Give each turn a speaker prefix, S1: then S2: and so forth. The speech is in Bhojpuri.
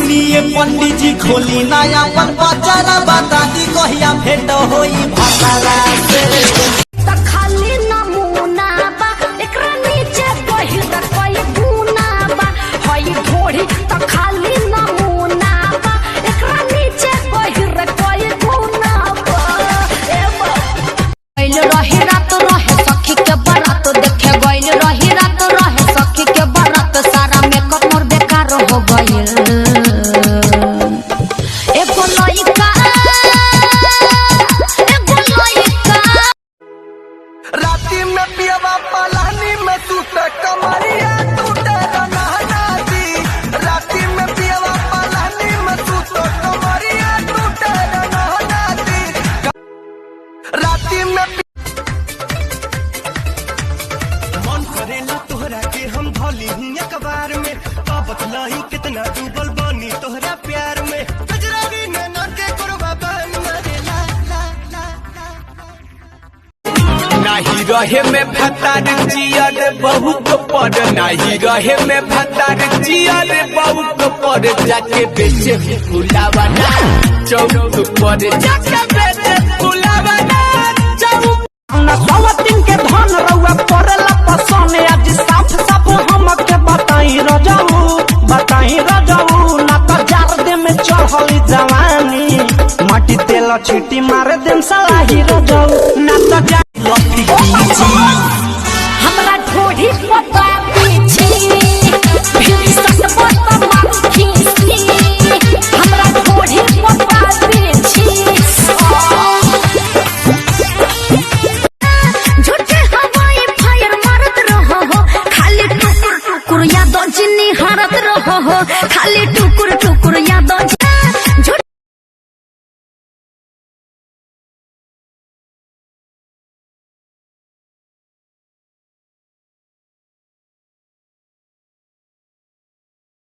S1: सुनिए पंडित जी खोली नया अपन बचारा बता दी कहिया भेंट होई भसाला से
S2: खाली नमूना बा एकरा नीचे पहिल कोई गुना बा हई घोड़ी त खाली नमूना बा एकरा नीचे पहिल कोई गुना बा गइल रही रात रहे सखी के बारात देखे गइल रही रात रहे सखी के बारात सारा मेकअप मोर बेकार हो गइल एगो लइका
S1: राती में पियवा पलानी में तू कमरिया टूटे नहाती राती में पियवा पलानी में तू कमरिया टूटे नहाती राती में मन करेला तोहरा के हम भली ही अखबार में का बतलाई कितना डूबल बानी तोहरा प्यार में गजरावी ने नके कुर्बान मरेला नाही रहे में भतार जियर बहुत पर नाही रहे में भतार जियर बहुत पर जाके बेचे फुलावाना चौक पर जाके बेचे फुलावाना चौक
S3: ना सवतिन के धन रउआ पड़ला पसने आज साफ साफ हमके बताई रजाऊ ना तो जार दे में चढ़ली जवानी माटी तेल छीटी मारे देम सलाही रजाऊ ना तो
S2: हमरा ढोढ़ी पता पीछे फिर सट पता मार खींची हमरा ढोढ़ी पता पीछे झूठे हवाई फायर मारत रहो हो खाली टुकुर टुकुर यादो जिन्नी हारत रहो हो खाली टुकुर टुकुर यादो